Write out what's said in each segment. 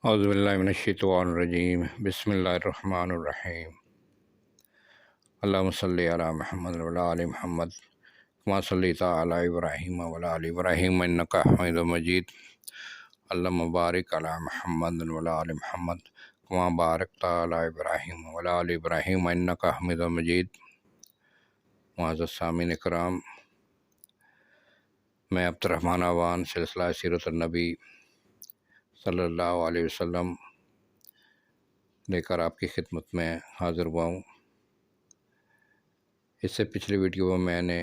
اعوذ باللہ من الشیطان الرجیم بسم اللہ الرحمن الرحیم اللہم صلی علی محمد وعلی آل محمد کما صلیت علی ابراہیم وعلی آل ابراہیم انک حمید مجید اللہم بارک علی محمد وعلی آل محمد کما بارکت علی ابراہیم وعلی آل ابراہیم انک حمید مجید۔ معزز سامعین کرام، میں عبد الرحمن اعوان سلسلہ سیرت النبی صلی اللہ علیہ وسلم لے کر آپ کی خدمت میں حاضر ہوا ہوں۔ اس سے پچھلی ویڈیو میں نے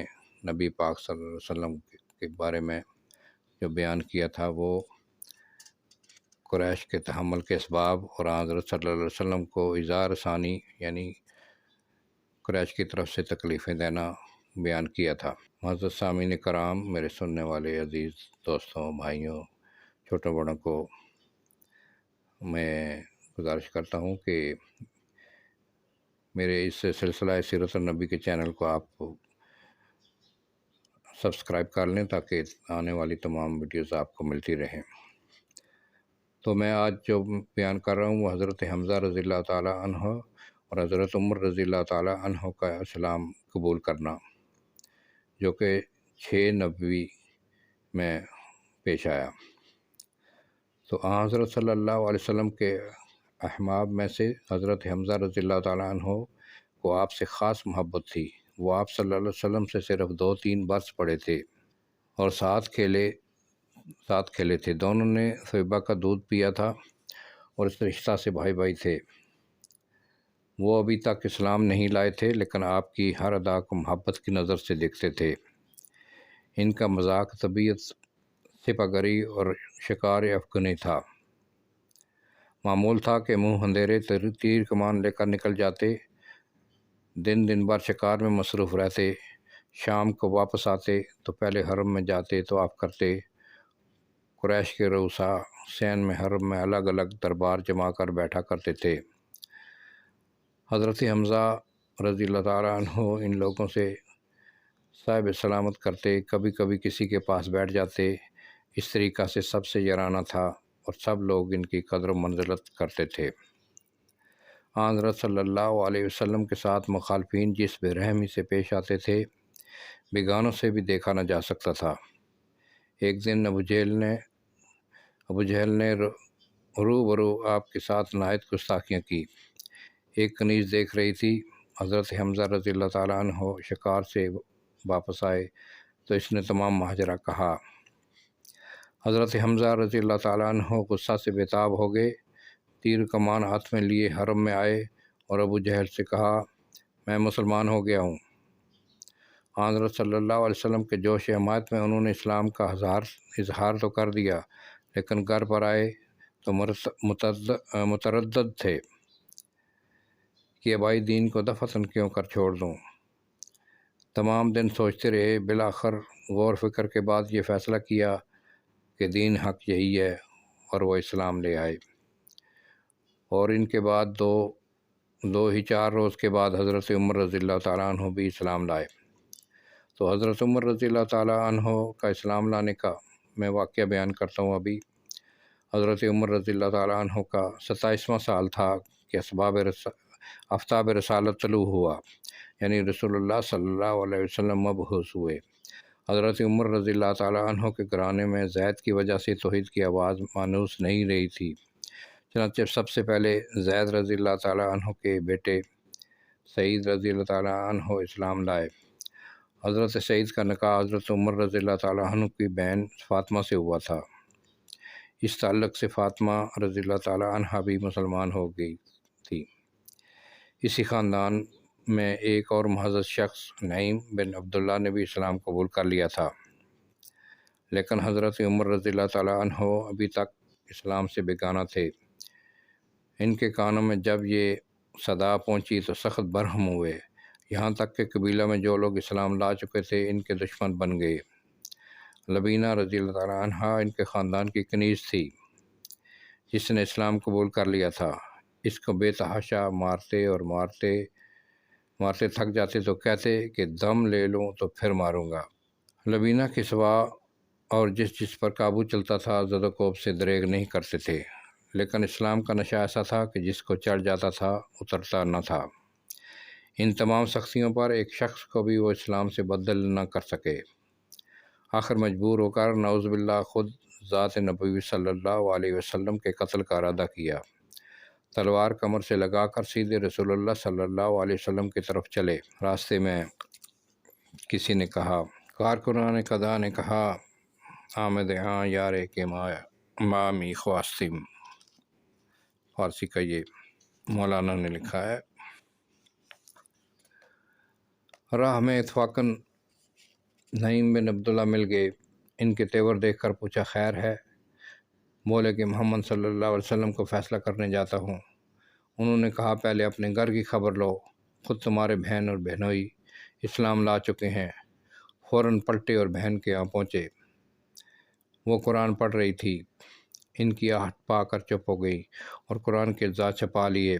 نبی پاک صلی اللہ علیہ وسلم کے بارے میں جو بیان کیا تھا وہ قریش کے تحمل کے اسباب اور حضرت صلی اللہ علیہ وسلم کو ایذا رسانی یعنی قریش کی طرف سے تکلیفیں دینا بیان کیا تھا۔ معزز سامعین کرام، میرے سننے والے عزیز دوستوں، بھائیوں، چھوٹوں بڑوں کو میں گزارش کرتا ہوں کہ میرے اس سلسلہ سیرت النبی کے چینل کو آپ سبسکرائب کر لیں تاکہ آنے والی تمام ویڈیوز آپ کو ملتی رہیں۔ تو میں آج جو بیان کر رہا ہوں وہ حضرت حمزہ رضی اللہ تعالیٰ عنہ اور حضرت عمر رضی اللہ تعالیٰ عنہ کا اسلام قبول کرنا، جو کہ 6 نبوی میں پیش آیا۔ تو حضرت صلی اللہ علیہ وسلم کے احباب میں سے حضرت حمزہ رضی اللہ تعالیٰ عنہ کو آپ سے خاص محبت تھی۔ وہ آپ صلی اللہ علیہ وسلم سے صرف 2-3 برس پڑے تھے اور ساتھ کھیلے تھے۔ دونوں نے طیبہ کا دودھ پیا تھا اور اس رشتہ سے بھائی بھائی تھے۔ وہ ابھی تک اسلام نہیں لائے تھے لیکن آپ کی ہر ادا کو محبت کی نظر سے دیکھتے تھے۔ ان کا مذاق طبیعت سپہ گری اور شکار افغنی تھا۔ معمول تھا کہ منہ اندھیرے تیر کمان لے کر نکل جاتے، دن بھر شکار میں مصروف رہتے، شام کو واپس آتے تو پہلے حرم میں جاتے تو آپ کرتے۔ قریش کے رؤساء حسین میں حرم میں الگ الگ دربار جما کر بیٹھا کرتے تھے۔ حضرت حمزہ رضی اللہ تعالیٰ عنہ ان لوگوں سے صاحب سلامت کرتے، کبھی کبھی کسی کے پاس بیٹھ جاتے۔ اس طریقہ سے سب سے یارانہ تھا اور سب لوگ ان کی قدر و منزلت کرتے تھے۔ حضرت صلی اللہ علیہ وسلم کے ساتھ مخالفین جس بے رحمی سے پیش آتے تھے بیگانوں سے بھی دیکھا نہ جا سکتا تھا۔ ایک دن ابو جہل نے روبرو آپ کے ساتھ نہایت گستاخیاں کی۔ ایک کنیز دیکھ رہی تھی۔ حضرت حمزہ رضی اللہ تعالیٰ عنہ شکار سے واپس آئے تو اس نے تمام ماجرا کہا۔ حضرت حمزہ رضی اللہ تعالیٰ عنہ غصہ سے بے تاب ہو گئے، تیر کمان ہاتھ میں لیے حرم میں آئے اور ابو جہل سے کہا، میں مسلمان ہو گیا ہوں۔ حضرت صلی اللہ علیہ وسلم کے جوش حمایت میں انہوں نے اسلام کا اظہار تو کر دیا لیکن گھر پر آئے تو متردد تھے کہ ابائی دین کو دفعتاً کیوں کر چھوڑ دوں۔ تمام دن سوچتے رہے، بالآخر غور فکر کے بعد یہ فیصلہ کیا کہ دین حق یہی ہے اور وہ اسلام لے آئے۔ اور ان کے بعد دو ہی 4 روز کے بعد حضرت عمر رضی اللہ تعالیٰ عنہ بھی اسلام لائے۔ تو حضرت عمر رضی اللہ تعالیٰ عنہ کا اسلام لانے کا میں واقعہ بیان کرتا ہوں۔ ابھی حضرت عمر رضی اللہ تعالیٰ عنہ کا 27واں سال تھا کہ آفتاب رسالت طلوع ہوا، یعنی رسول اللہ صلی اللہ علیہ وسلم مبعوث ہوئے۔ حضرت عمر رضی اللہ تعالیٰ عنہ کے گھرانے میں زید کی وجہ سے توحید کی آواز مانوس نہیں رہی تھی، چنانچہ سب سے پہلے زید رضی اللہ تعالیٰ عنہ کے بیٹے سعید رضی اللہ تعالیٰ عنہ اسلام لائے۔ حضرت سعید کا نکاح حضرت عمر رضی اللہ تعالیٰ عنہ کی بہن فاطمہ سے ہوا تھا۔ اس تعلق سے فاطمہ رضی اللہ تعالیٰ عنہ بھی مسلمان ہو گئی تھی۔ اسی خاندان میں ایک اور معزز شخص نعیم بن عبداللہ نے بھی اسلام قبول کر لیا تھا، لیکن حضرت عمر رضی اللہ تعالیٰ عنہ ابھی تک اسلام سے بیگانہ تھے۔ ان کے کانوں میں جب یہ صدا پہنچی تو سخت برہم ہوئے، یہاں تک کہ قبیلہ میں جو لوگ اسلام لا چکے تھے ان کے دشمن بن گئے۔ لبینہ رضی اللہ تعالیٰ عنہ ان کے خاندان کی کنیز تھی جس نے اسلام قبول کر لیا تھا۔ اس کو بے تحاشا مارتے تھک جاتے تو کہتے کہ دم لے لوں تو پھر ماروں گا۔ لبینہ کے سوا اور جس پر قابو چلتا تھا زد و کوب سے دریغ نہیں کرتے تھے، لیکن اسلام کا نشہ ایسا تھا کہ جس کو چڑھ جاتا تھا اترتا نہ تھا۔ ان تمام سختیوں پر ایک شخص کو بھی وہ اسلام سے بدل نہ کر سکے۔ آخر مجبور ہو کر نعوذ باللہ خود ذات نبوی صلی اللہ علیہ وسلم کے قتل کا ارادہ کیا۔ تلوار کمر سے لگا کر سیدھے رسول اللہ صلی اللہ علیہ وسلم کی طرف چلے۔ راستے میں کسی نے کہا، کارکنان قضا نے کہا، آمد ہاں یارے کے مامی خواستم۔ فارسی کا یہ مولانا نے لکھا ہے۔ راہ میں اتفاقاً نعیم بن عبداللہ مل گئے۔ ان کے تیور دیکھ کر پوچھا، خیر ہے؟ بولے کہ محمد صلی اللہ علیہ وسلم کو فیصلہ کرنے جاتا ہوں۔ انہوں نے کہا، پہلے اپنے گھر کی خبر لو، خود تمہارے بہن اور بہنوئی اسلام لا چکے ہیں۔ فوراً پلٹے اور بہن کے یہاں پہنچے۔ وہ قرآن پڑھ رہی تھی۔ ان کی آہٹ پا کر چپ ہو گئی اور قرآن کے اجزاء چھپا لیے،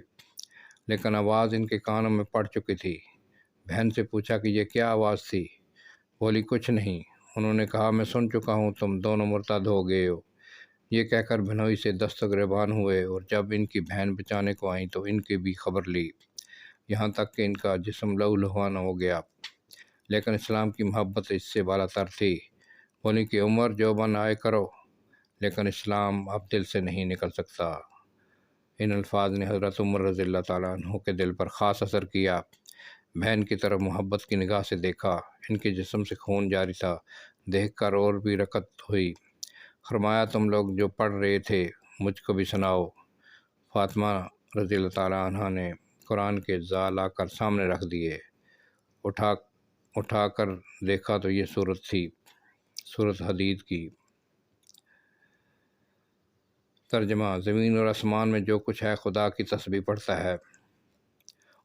لیکن آواز ان کے کانوں میں پڑ چکی تھی۔ بہن سے پوچھا کہ یہ کیا آواز تھی؟ بولی، کچھ نہیں۔ انہوں نے کہا، میں سن چکا ہوں تم دونوں مرتد ہو گئے ہو۔ یہ کہہ کر بہنوئی سے دست گریبان ہوئے، اور جب ان کی بہن بچانے کو آئیں تو ان کی بھی خبر لی، یہاں تک کہ ان کا جسم لہو لہان ہو گیا۔ لیکن اسلام کی محبت اس سے بالا تر تھی۔ بولی کہ عمر جو بن آئے کرو، لیکن اسلام اب دل سے نہیں نکل سکتا۔ ان الفاظ نے حضرت عمر رضی اللہ تعالیٰ عنہ کے دل پر خاص اثر کیا۔ بہن کی طرف محبت کی نگاہ سے دیکھا، ان کے جسم سے خون جاری تھا۔ دیکھ کر اور بھی رقت ہوئی۔ فرمایا، تم لوگ جو پڑھ رہے تھے مجھ کو بھی سناؤ۔ فاطمہ رضی اللہ تعالیٰ عنہ نے قرآن کے اجزاء لا کر سامنے رکھ دیے۔ اٹھا کر دیکھا تو یہ صورت تھی، سورۃ حدید کی۔ ترجمہ: زمین اور آسمان میں جو کچھ ہے خدا کی تسبیح پڑھتا ہے،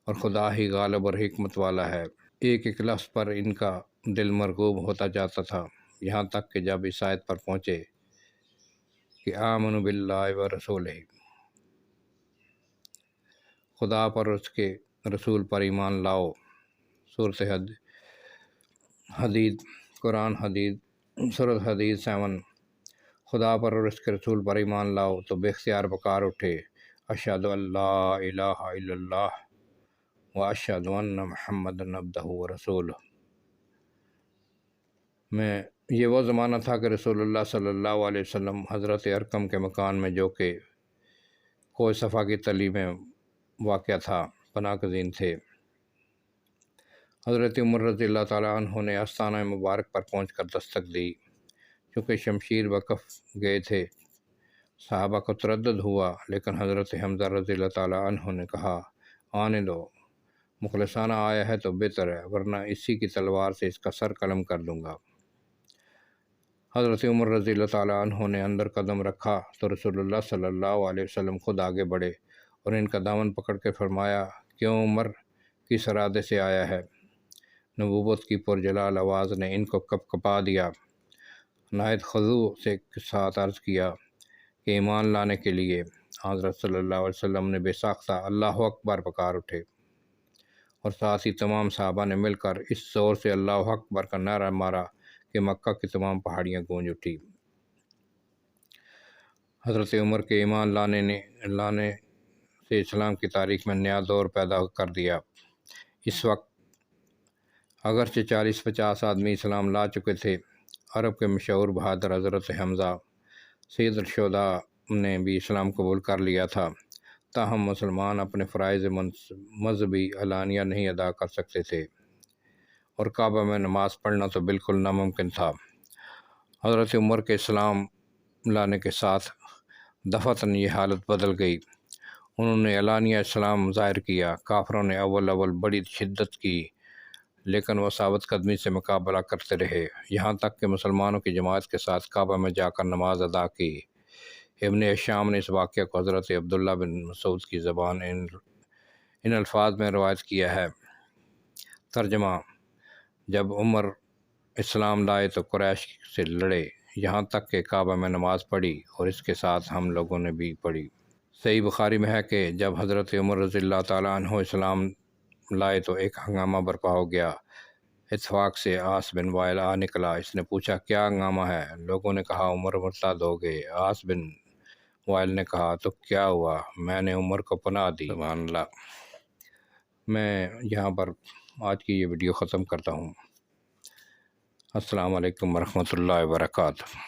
اور خدا ہی غالب اور حکمت والا ہے۔ ایک ایک لفظ پر ان کا دل مرغوب ہوتا جاتا تھا، یہاں تک کہ جب اس آیت پر پہنچے کہ آمنوا باللہ و رسولہ، خدا پر اور اس کے رسول پر ایمان لاؤ۔ سورۃ حدید، قرآن حدید، سورۃ حدید 7۔ خدا پر اور اس کے رسول پر ایمان لاؤ تو بے اختیار پکار اٹھے، اشہد ان لا الہ الا اللہ و اشہد ان محمدًا عبدہ و رسولہ۔ میں یہ وہ زمانہ تھا کہ رسول اللہ صلی اللہ علیہ وسلم حضرت ارقم کے مکان میں، جو کہ کوہ صفا کی تلی میں واقع تھا، پناہ گزین تھے۔ حضرت عمر رضی اللہ تعالیٰ عنہ نے آستانہ مبارک پر پہنچ کر دستک دی۔ چونکہ شمشیر وقف گئے تھے، صحابہ کو تردد ہوا، لیکن حضرت حمزہ رضی اللہ تعالیٰ عنہ نے کہا، آنے دو، مخلصانہ آیا ہے تو بہتر ہے، ورنہ اسی کی تلوار سے اس کا سر قلم کر دوں گا۔ حضرت عمر رضی اللہ تعالیٰ عنہ نے اندر قدم رکھا تو رسول اللہ صلی اللہ علیہ وسلم خود آگے بڑھے اور ان کا دامن پکڑ کے فرمایا، کیوں عمر، کس ارادے سے آیا ہے؟ نبوت کی پرجلال آواز نے ان کو کپ کپا دیا۔ نہایت خضوع سے ساتھ عرض کیا کہ ایمان لانے کے لیے۔ حضرت صلی اللہ علیہ وسلم نے بے ساختہ اللہ اکبر پکار اٹھے، اور ساتھ ہی تمام صحابہ نے مل کر اس زور سے اللہ اکبر کا نعرہ مارا کہ مکہ کی تمام پہاڑیاں گونج اٹھی۔ حضرت عمر کے ایمان لانے سے اسلام کی تاریخ میں نیا دور پیدا کر دیا۔ اس وقت اگرچہ 40-50 آدمی اسلام لا چکے تھے، عرب کے مشہور بہادر حضرت حمزہ سید الشہداء نے بھی اسلام قبول کر لیا تھا، تاہم مسلمان اپنے فرائض مذہبی علانیہ نہیں ادا کر سکتے تھے، اور کعبہ میں نماز پڑھنا تو بالکل ناممکن تھا۔ حضرت عمر کے اسلام لانے کے ساتھ دفعتاً یہ حالت بدل گئی۔ انہوں نے علانیہ اسلام ظاہر کیا۔ کافروں نے اول بڑی شدت کی، لیکن وہ ثابت قدمی سے مقابلہ کرتے رہے، یہاں تک کہ مسلمانوں کی جماعت کے ساتھ کعبہ میں جا کر نماز ادا کی۔ ابن ہشام نے اس واقعہ کو حضرت عبداللہ بن مسعود کی زبان ان الفاظ میں روایت کیا ہے۔ ترجمہ: جب عمر اسلام لائے تو قریش سے لڑے، یہاں تک کہ کعبہ میں نماز پڑھی، اور اس کے ساتھ ہم لوگوں نے بھی پڑھی۔ صحیح بخاری میں ہے کہ جب حضرت عمر رضی اللہ تعالیٰ عنہ اسلام لائے تو ایک ہنگامہ برپا ہو گیا۔ اتفاق سے عاص بن وائل آ نکلا۔ اس نے پوچھا، کیا ہنگامہ ہے؟ لوگوں نے کہا، عمر مرتد ہو گئے۔ عاص بن وائل نے کہا، تو کیا ہوا؟ میں نے عمر کو پناہ دی۔ سبحان اللہ۔ میں یہاں پر آج کی یہ ویڈیو ختم کرتا ہوں۔ السلام علیکم ورحمۃ اللہ وبرکاتہ۔